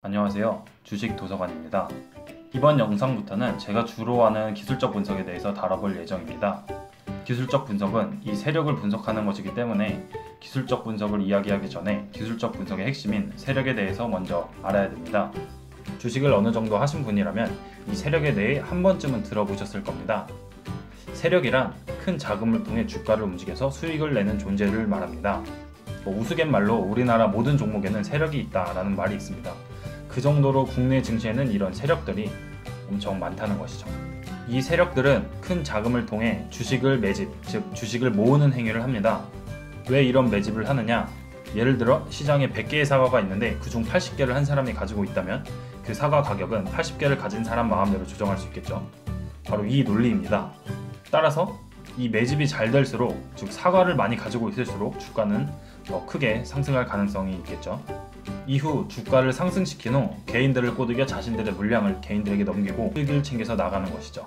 안녕하세요. 주식도서관입니다. 이번 영상부터는 제가 주로 하는 기술적 분석에 대해서 다뤄볼 예정입니다. 기술적 분석은 이 세력을 분석하는 것이기 때문에 기술적 분석을 이야기하기 전에 기술적 분석의 핵심인 세력에 대해서 먼저 알아야 됩니다. 주식을 어느 정도 하신 분이라면 이 세력에 대해 한 번쯤은 들어보셨을 겁니다. 세력이란 큰 자금을 통해 주가를 움직여서 수익을 내는 존재를 말합니다. 우스갯말로 우리나라 모든 종목에는 세력이 있다라는 말이 있습니다. 그 정도로 국내 증시에는 이런 세력들이 엄청 많다는 것이죠. 이 세력들은 큰 자금을 통해 주식을 매집, 즉 주식을 모으는 행위를 합니다. 왜 이런 매집을 하느냐? 예를 들어 시장에 100개의 사과가 있는데 그중 80개를 한 사람이 가지고 있다면 그 사과 가격은 80개를 가진 사람 마음대로 조정할 수 있겠죠. 바로 이 논리입니다. 따라서 이 매집이 잘 될수록, 즉 사과를 많이 가지고 있을수록 주가는 더 크게 상승할 가능성이 있겠죠. 이후 주가를 상승시킨 후 개인들을 꼬드겨 자신들의 물량을 개인들에게 넘기고 수익을 챙겨서 나가는 것이죠.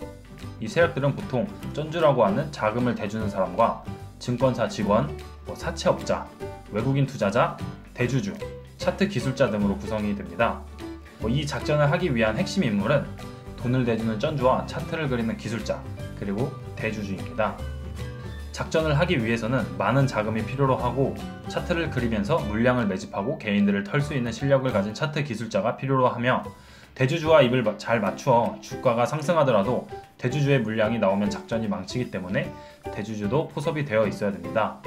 이 세력들은 보통 쩐주라고 하는 자금을 대주는 사람과 증권사 직원, 사채업자, 외국인 투자자, 대주주, 차트 기술자 등으로 구성이 됩니다. 이 작전을 하기 위한 핵심 인물은 돈을 대주는 쩐주와 차트를 그리는 기술자, 그리고 대주주입니다. 작전을 하기 위해서는 많은 자금이 필요로 하고 차트를 그리면서 물량을 매집하고 개인들을 털 수 있는 실력을 가진 차트 기술자가 필요로 하며, 대주주와 입을 잘 맞추어 주가가 상승하더라도 대주주의 물량이 나오면 작전이 망치기 때문에 대주주도 포섭이 되어 있어야 됩니다.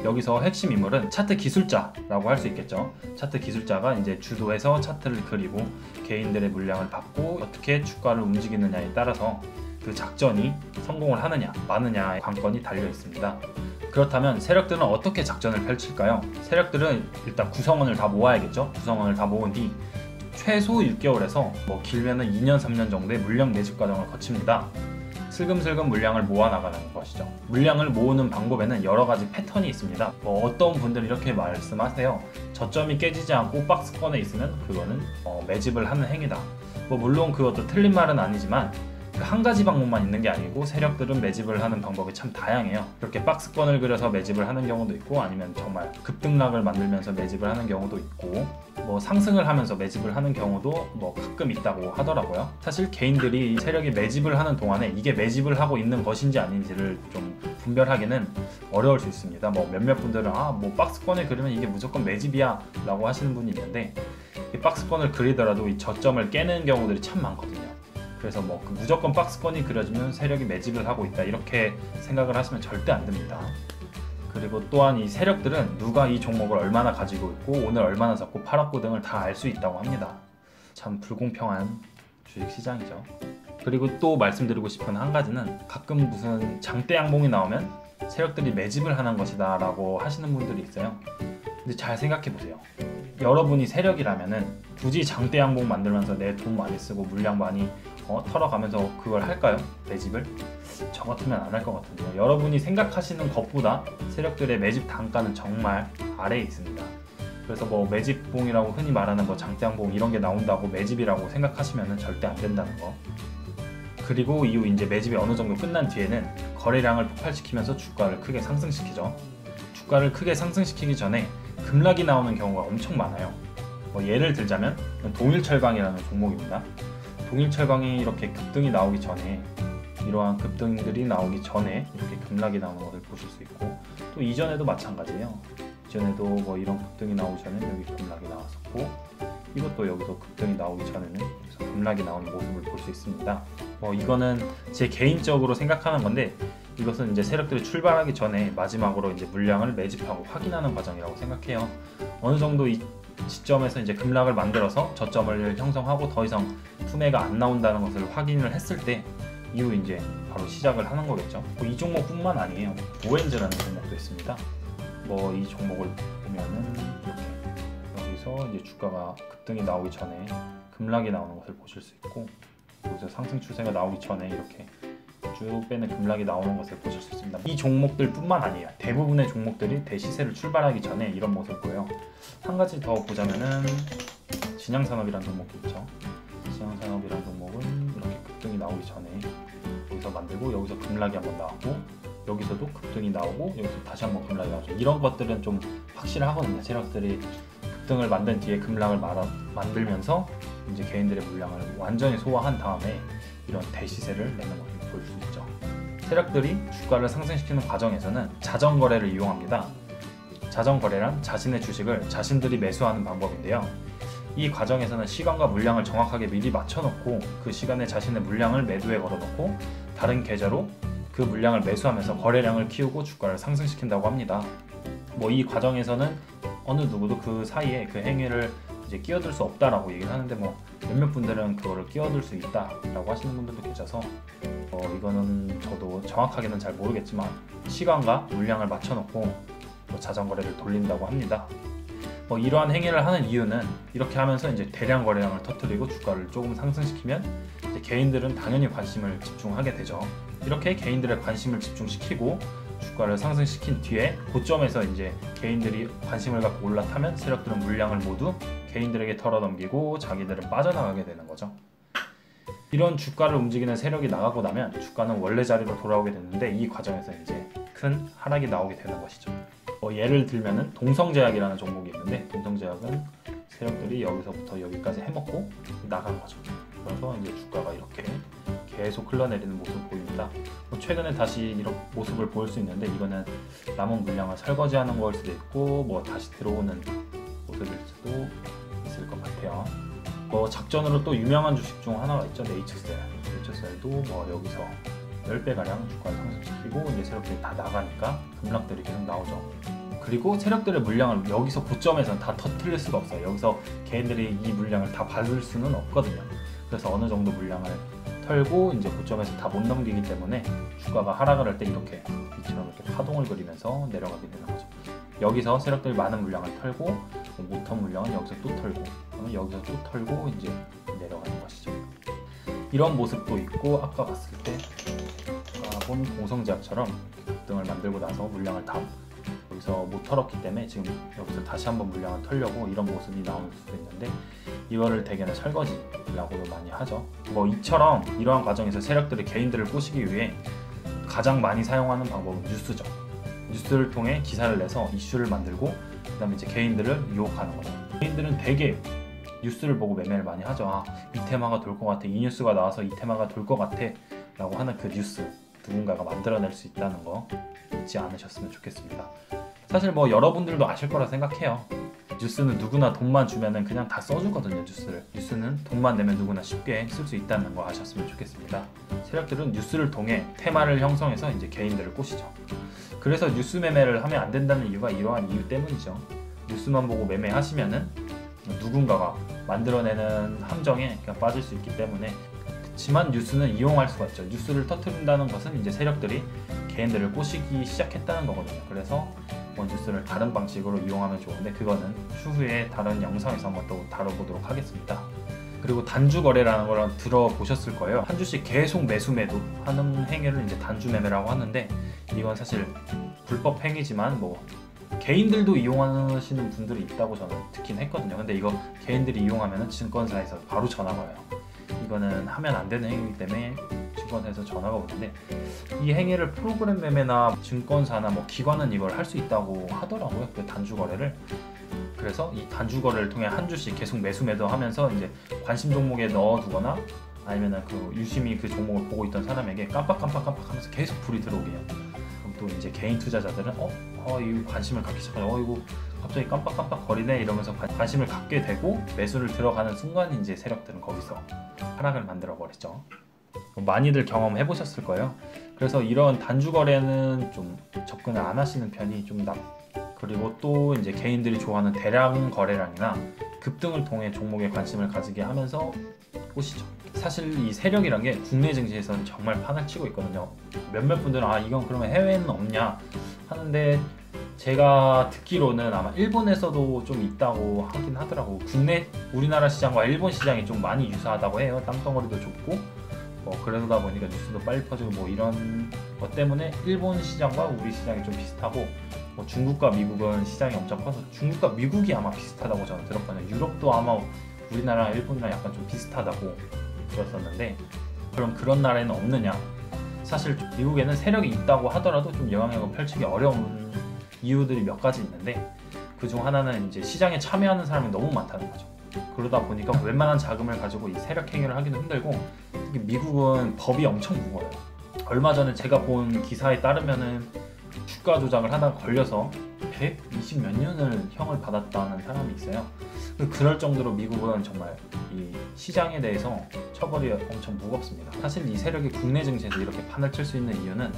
여기서 핵심 인물은 차트 기술자라고 할 수 있겠죠. 차트 기술자가 이제 주도해서 차트를 그리고 개인들의 물량을 받고 어떻게 주가를 움직이느냐에 따라서 그 작전이 성공을 하느냐 마느냐의 관건이 달려 있습니다. 그렇다면 세력들은 어떻게 작전을 펼칠까요? 세력들은 일단 구성원을 다 모아야겠죠. 구성원을 다 모은 뒤 최소 6개월에서 길면은 2년 3년 정도의 물량 매집 과정을 거칩니다. 슬금슬금 물량을 모아 나가는 것이죠. 물량을 모으는 방법에는 여러 가지 패턴이 있습니다. 어떤 분들은 이렇게 말씀하세요. 저점이 깨지지 않고 박스권에 있으면 그거는 매집을 하는 행위다. 물론 그것도 틀린 말은 아니지만 한 가지 방법만 있는 게 아니고 세력들은 매집을 하는 방법이 참 다양해요. 그렇게 박스권을 그려서 매집을 하는 경우도 있고, 아니면 정말 급등락을 만들면서 매집을 하는 경우도 있고, 상승을 하면서 매집을 하는 경우도 가끔 있다고 하더라고요. 사실 개인들이 세력이 매집을 하는 동안에 이게 매집을 하고 있는 것인지 아닌지를 좀 분별하기는 어려울 수 있습니다. 몇몇 분들은 박스권을 그리면 이게 무조건 매집이야 라고 하시는 분이 있는데, 이 박스권을 그리더라도 이 저점을 깨는 경우들이 참 많거든요. 그래서 무조건 박스권이 그려지면 세력이 매집을 하고 있다 이렇게 생각을 하시면 절대 안 됩니다. 그리고 또한 이 세력들은 누가 이 종목을 얼마나 가지고 있고 오늘 얼마나 샀고 팔았고 등을 다 알 수 있다고 합니다. 참 불공평한 주식시장이죠. 그리고 또 말씀드리고 싶은 한 가지는, 가끔 무슨 장대 양봉이 나오면 세력들이 매집을 하는 것이다 라고 하시는 분들이 있어요. 근데 잘 생각해 보세요. 여러분이 세력이라면은 굳이 장대 양봉 만들면서 내 돈 많이 쓰고 물량 많이 털어가면서 그걸 할까요? 매집을? 저 같으면 안 할 것 같은데요. 여러분이 생각하시는 것보다 세력들의 매집 단가는 정말 아래에 있습니다. 그래서 매집봉이라고 흔히 말하는 장대양봉 이런 게 나온다고 매집이라고 생각하시면 절대 안 된다는 거. 그리고 이후 이제 매집이 어느 정도 끝난 뒤에는 거래량을 폭발시키면서 주가를 크게 상승시키죠. 주가를 크게 상승시키기 전에 급락이 나오는 경우가 엄청 많아요. 예를 들자면 동일철강이라는 종목입니다. 동일철강이 이렇게 급등이 나오기 전에, 이러한 급등들이 나오기 전에 이렇게 급락이 나오는 것을 보실 수 있고, 또 이전에도 마찬가지예요. 이전에도 이런 급등이 나오기 전에 여기 급락이 나왔었고, 이것도 여기서 급등이 나오기 전에는 여기서 급락이 나오는 모습을 볼 수 있습니다. 이거는 제 개인적으로 생각하는 건데, 이것은 이제 세력들이 출발하기 전에 마지막으로 이제 물량을 매집하고 확인하는 과정이라고 생각해요. 어느 정도 이 시점에서 이제 급락을 만들어서 저점을 형성하고 더 이상 투매가 안 나온다는 것을 확인을 했을 때 이후 이제 바로 시작을 하는 거겠죠. 이 종목뿐만 아니에요. 오엔즈라는 종목도 있습니다. 이 종목을 보면은 이렇게 여기서 이제 주가가 급등이 나오기 전에 급락이 나오는 것을 보실 수 있고, 여기서 상승 추세가 나오기 전에 이렇게 쭉 빼는 급락이 나오는 것을 보실 수 있습니다. 이 종목들 뿐만 아니에요. 대부분의 종목들이 대시세를 출발하기 전에 이런 모습을 보여요. 한 가지 더 보자면은 진양산업이라는 종목이 있죠. 진양산업이라는 종목은 이렇게 급등이 나오기 전에 여기서 만들고, 여기서 급락이 한번 나오고, 여기서도 급등이 나오고, 여기서 다시 한번 급락이 나오죠. 이런 것들은 좀 확실하거든요. 세력들이 급등을 만든 뒤에 급락을 만들면서 이제 개인들의 물량을 완전히 소화한 다음에 이런 대시세를 내는 것을 볼 수 있죠. 세력들이 주가를 상승시키는 과정에서는 자전거래를 이용합니다. 자전거래란 자신의 주식을 자신들이 매수하는 방법인데요. 이 과정에서는 시간과 물량을 정확하게 미리 맞춰놓고 그 시간에 자신의 물량을 매도에 걸어놓고 다른 계좌로 그 물량을 매수하면서 거래량을 키우고 주가를 상승시킨다고 합니다. 이 과정에서는 어느 누구도 그 사이에 그 행위를 이제 끼어들 수 없다라고 얘기를 하는데 몇몇 분들은 그거를 끼어들 수 있다라고 하시는 분들도 계셔서 이거는 저도 정확하게는 잘 모르겠지만 시간과 물량을 맞춰놓고 자전거래를 돌린다고 합니다. 이러한 행위를 하는 이유는 이렇게 하면서 이제 대량 거래량을 터뜨리고 주가를 조금 상승시키면 이제 개인들은 당연히 관심을 집중하게 되죠. 이렇게 개인들의 관심을 집중시키고 주가를 상승시킨 뒤에 고점에서 이제 개인들이 관심을 갖고 올라타면 세력들은 물량을 모두 개인들에게 털어넘기고 자기들은 빠져나가게 되는 거죠. 이런 주가를 움직이는 세력이 나가고 나면 주가는 원래 자리로 돌아오게 되는데 이 과정에서 이제 큰 하락이 나오게 되는 것이죠. 예를 들면은 동성제약이라는 종목이 있는데 동성제약은 세력들이 여기서부터 여기까지 해먹고 나간 거죠. 그래서 이제 주가가 이렇게 계속 흘러내리는 모습을 보입니다. 최근에 다시 이런 모습을 보일 수 있는데 이거는 남은 물량을 설거지하는 걸 수도 있고 다시 들어오는 모습일 수도 있을 것 같아요. 작전으로 또 유명한 주식 중 하나가 있죠. 네이처셀도 여기서 10배가량 주가를 상승시키고 이제 세력들이 다 나가니까 급락들이 계속 나오죠. 그리고 세력들의 물량을 여기서 고점에서는 다 터뜨릴 수가 없어요. 여기서 개인들이 이 물량을 다 받을 수는 없거든요. 그래서 어느 정도 물량을 털고 이제 고점에서 다 못 넘기기 때문에 주가가 하락을 할 때 이렇게 이처럼 이렇게 파동을 그리면서 내려가게 되는 거죠. 여기서 세력들이 많은 물량을 털고 못턴 물량은 여기서 또 털고 그러면 여기서 또 털고 이제 내려가는 것이죠. 이런 모습도 있고 아까 봤을 때 본 동성제약처럼 급등을 만들고 나서 물량을 다 여기서 못 털었기 때문에 지금 여기서 다시 한번 물량을 털려고 이런 모습이 나올 수도 있는데 이거를 대개는 설거지라고도 많이 하죠. 이처럼 이러한 과정에서 세력들이 개인들을 꼬시기 위해 가장 많이 사용하는 방법은 뉴스죠. 뉴스를 통해 기사를 내서 이슈를 만들고 그 다음에 이제 개인들을 유혹하는 거죠. 개인들은 대개 뉴스를 보고 매매를 많이 하죠. 이 테마가 돌 것 같아, 이 뉴스가 나와서 이 테마가 돌 것 같아 라고 하는 그 뉴스 누군가가 만들어낼 수 있다는 거 잊지 않으셨으면 좋겠습니다. 사실 여러분들도 아실 거라 생각해요. 뉴스는 누구나 돈만 주면은 그냥 다 써주거든요. 뉴스는 돈만 내면 누구나 쉽게 쓸 수 있다는 거 아셨으면 좋겠습니다. 세력들은 뉴스를 통해 테마를 형성해서 이제 개인들을 꼬시죠. 그래서 뉴스 매매를 하면 안 된다는 이유가 이러한 이유 때문이죠. 뉴스만 보고 매매하시면은 누군가가 만들어내는 함정에 그냥 빠질 수 있기 때문에. 그렇지만 뉴스는 이용할 수가 있죠. 뉴스를 터뜨린다는 것은 이제 세력들이 개인들을 꼬시기 시작했다는 거거든요. 그래서 뉴스를 다른 방식으로 이용하면 좋은데 그거는 추후에 다른 영상에서 한번 또 다뤄보도록 하겠습니다. 그리고 단주 거래라는 걸 들어보셨을 거예요. 한 주씩 계속 매수 하는 행위를 이제 단주 매매라고 하는데 이건 사실 불법 행위지만 개인들도 이용하시는 분들이 있다고 저는 듣긴 했거든요. 근데 이거 개인들이 이용하면 증권사에서 바로 전화가 와요. 이거는 하면 안 되는 행위이기 때문에 증권사에서 전화가 오는데 이 행위를 프로그램 매매나 증권사나 기관은 이걸 할 수 있다고 하더라고요. 그 단주 거래를. 그래서 이 단주 거래를 통해 한 주씩 계속 매도하면서 이제 관심 종목에 넣어두거나 아니면은 유심히 그 종목을 보고 있던 사람에게 깜빡하면서 계속 불이 들어오게 해요. 그럼 또 이제 개인 투자자들은 이 관심을 갖기 시작해요. 이거 갑자기 깜빡 거리네 이러면서 관심을 갖게 되고 매수를 들어가는 순간 이제 세력들은 거기서 하락을 만들어 버리죠. 많이들 경험해 보셨을 거예요. 그래서 이런 단주 거래는 좀 접근을 안 하시는 편이 좀 그리고 또 이제 개인들이 좋아하는 대량 거래량이나 급등을 통해 종목에 관심을 가지게 하면서 꼬시죠. 사실 이 세력이란 게 국내 증시에서는 정말 판을 치고 있거든요. 몇몇 분들은 이건 그러면 해외에는 없냐 하는데 제가 듣기로는 아마 일본에서도 좀 있다고 하긴 하더라고. 우리나라 시장과 일본 시장이 좀 많이 유사하다고 해요. 땅덩어리도 좁고 그러다 보니까 뉴스도 빨리 퍼지고 이런 것 때문에 일본 시장과 우리 시장이 좀 비슷하고 중국과 미국은 시장이 엄청 커서 중국과 미국이 아마 비슷하다고 저는 들었거든요. 유럽도 아마 우리나라랑 일본이랑 약간 좀 비슷하다고 들었었는데 그럼 그런 나라에는 없느냐? 사실 미국에는 세력이 있다고 하더라도 좀 영향력을 펼치기 어려운 이유들이 몇 가지 있는데 그중 하나는 이제 시장에 참여하는 사람이 너무 많다는 거죠. 그러다 보니까 웬만한 자금을 가지고 이 세력 행위를 하기도 힘들고, 특히 미국은 법이 엄청 무거워요. 얼마 전에 제가 본 기사에 따르면은 주가 조작을 하다가 걸려서 120 몇 년을 형을 받았다는 사람이 있어요. 그럴 정도로 미국은 정말 이 시장에 대해서 처벌이 엄청 무겁습니다. 사실 이 세력이 국내 증시에서 이렇게 판을 칠 수 있는 이유는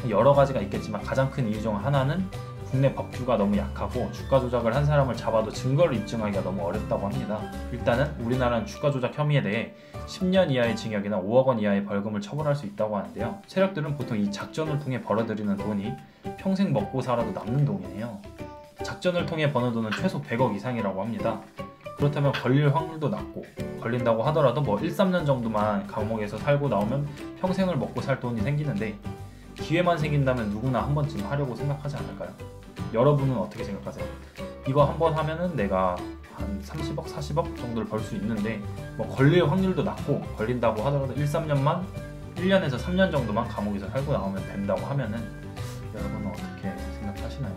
여러 가지가 있겠지만 가장 큰 이유 중 하나는 국내 법규가 너무 약하고 주가 조작을 한 사람을 잡아도 증거를 입증하기가 너무 어렵다고 합니다. 일단은 우리나라는 주가 조작 혐의에 대해 10년 이하의 징역이나 5억 원 이하의 벌금을 처벌할 수 있다고 하는데요. 세력들은 보통 이 작전을 통해 벌어들이는 돈이 평생 먹고 살아도 남는 돈이에요. 작전을 통해 버는 돈은 최소 100억 이상이라고 합니다. 그렇다면 걸릴 확률도 낮고, 걸린다고 하더라도 뭐 1, 3년 정도만 감옥에서 살고 나오면 평생을 먹고 살 돈이 생기는데, 기회만 생긴다면 누구나 한 번쯤 하려고 생각하지 않을까요? 여러분은 어떻게 생각하세요? 이거 한 번 하면은 내가 한 30억, 40억 정도를 벌 수 있는데, 뭐 걸릴 확률도 낮고, 걸린다고 하더라도 1, 3년만, 1년에서 3년 정도만 감옥에서 살고 나오면 된다고 하면은 여러분은 어떻게 생각하시나요?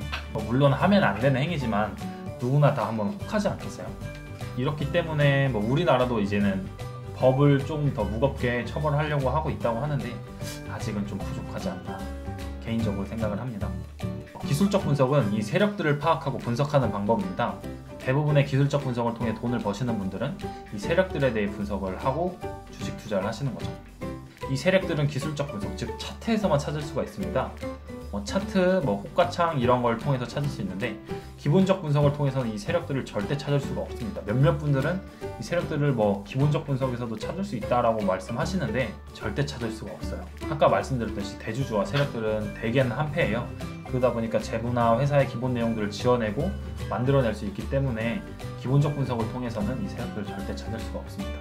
물론 하면 안 되는 행위지만 누구나 다 한번 혹하지 않겠어요? 이렇기 때문에 뭐 우리나라도 이제는 법을 좀 더 무겁게 처벌하려고 하고 있다고 하는데 아직은 좀 부족하지 않나 개인적으로 생각을 합니다. 기술적 분석은 이 세력들을 파악하고 분석하는 방법입니다. 대부분의 기술적 분석을 통해 돈을 버시는 분들은 이 세력들에 대해 분석을 하고 주식 투자를 하시는 거죠. 이 세력들은 기술적 분석, 즉 차트에서만 찾을 수가 있습니다. 차트, 호가창 이런 걸 통해서 찾을 수 있는데, 기본적 분석을 통해서는 이 세력들을 절대 찾을 수가 없습니다. 몇몇 분들은 이 세력들을 기본적 분석에서도 찾을 수 있다라고 말씀하시는데 절대 찾을 수가 없어요. 아까 말씀드렸듯이 대주주와 세력들은 대개는 한패예요. 그러다 보니까 재무나 회사의 기본 내용들을 지어내고 만들어낼 수 있기 때문에 기본적 분석을 통해서는 이 세력들을 절대 찾을 수가 없습니다.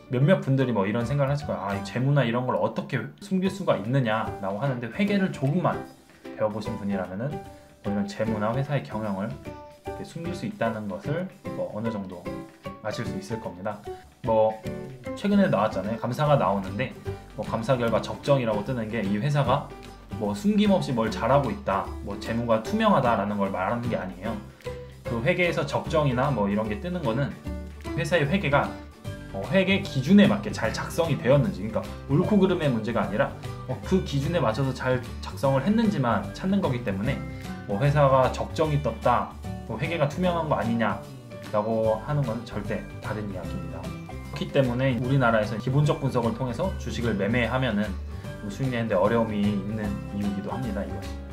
몇몇 분들이 이런 생각을 하실 거예요. 이 재무나 이런 걸 어떻게 숨길 수가 있느냐라고 하는데, 회계를 조금만 배워보신 분이라면은 이런 재무나 회사의 경영을 이렇게 숨길 수 있다는 것을 어느 정도 아실 수 있을 겁니다. 최근에 나왔잖아요. 감사가 나오는데 감사 결과 적정이라고 뜨는 게 이 회사가 숨김없이 뭘 잘하고 있다, 재무가 투명하다라는 걸 말하는 게 아니에요. 그 회계에서 적정이나 이런 게 뜨는 거는 회사의 회계가 회계 기준에 맞게 잘 작성이 되었는지, 그러니까 옳고 그름의 문제가 아니라 그 기준에 맞춰서 잘 작성을 했는지만 찾는 거기 때문에 회사가 적정이 떴다, 회계가 투명한 거 아니냐라고 하는 건 절대 다른 이야기입니다. 그렇기 때문에 우리나라에서 기본적 분석을 통해서 주식을 매매하면은 수익 내는데 어려움이 있는 이유이기도 합니다. 이것이.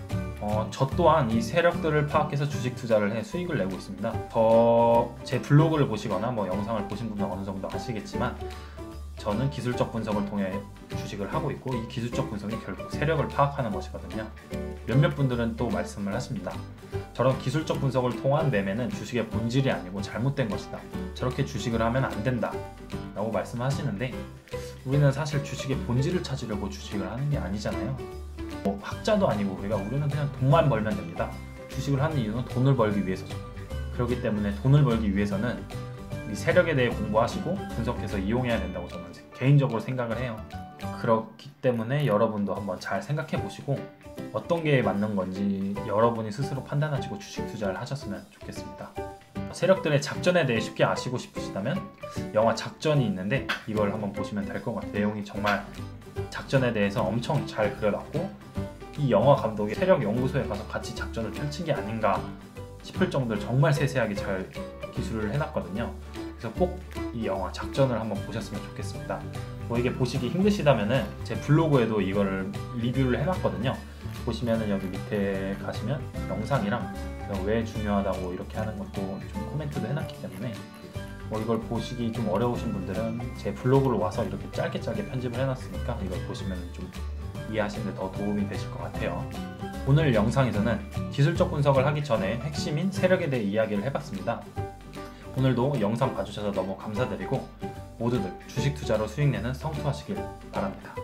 저 또한 이 세력들을 파악해서 주식 투자를 해 수익을 내고 있습니다. 제 블로그를 보시거나 영상을 보신 분은 어느 정도 아시겠지만, 저는 기술적 분석을 통해 주식을 하고 있고, 이 기술적 분석이 결국 세력을 파악하는 것이거든요. 몇몇 분들은 또 말씀을 하십니다. 저런 기술적 분석을 통한 매매는 주식의 본질이 아니고 잘못된 것이다, 저렇게 주식을 하면 안 된다 라고 말씀하시는데, 우리는 사실 주식의 본질을 찾으려고 주식을 하는 게 아니잖아요. 학자도 아니고 우리는 그냥 돈만 벌면 됩니다. 주식을 하는 이유는 돈을 벌기 위해서죠. 그렇기 때문에 돈을 벌기 위해서는 이 세력에 대해 공부하시고 분석해서 이용해야 된다고 저는 개인적으로 생각을 해요. 그렇기 때문에 여러분도 한번 잘 생각해 보시고 어떤 게 맞는 건지 여러분이 스스로 판단하시고 주식 투자를 하셨으면 좋겠습니다. 세력들의 작전에 대해 쉽게 아시고 싶으시다면 영화 작전이 있는데 이걸 한번 보시면 될 것 같아요. 내용이 정말 작전에 대해서 엄청 잘 그려놨고, 이 영화 감독이 세력 연구소에 가서 같이 작전을 펼친 게 아닌가 싶을 정도로 정말 세세하게 잘 기술을 해놨거든요. 그래서 꼭 이 영화 작전을 한번 보셨으면 좋겠습니다. 이게 보시기 힘드시다면은 제 블로그에도 이거를 리뷰를 해놨거든요. 보시면은 여기 밑에 가시면 영상이랑 왜 중요하다고 이렇게 하는 것도 좀 코멘트도 해놨기 때문에 이걸 보시기 좀 어려우신 분들은 제 블로그로 와서 이렇게 짧게 편집을 해놨으니까 이걸 보시면 좀 이해하시는 데 더 도움이 되실 것 같아요. 오늘 영상에서는 기술적 분석을 하기 전에 핵심인 세력에 대해 이야기를 해봤습니다. 오늘도 영상 봐주셔서 너무 감사드리고 모두들 주식 투자로 수익 내는 성투하시길 바랍니다.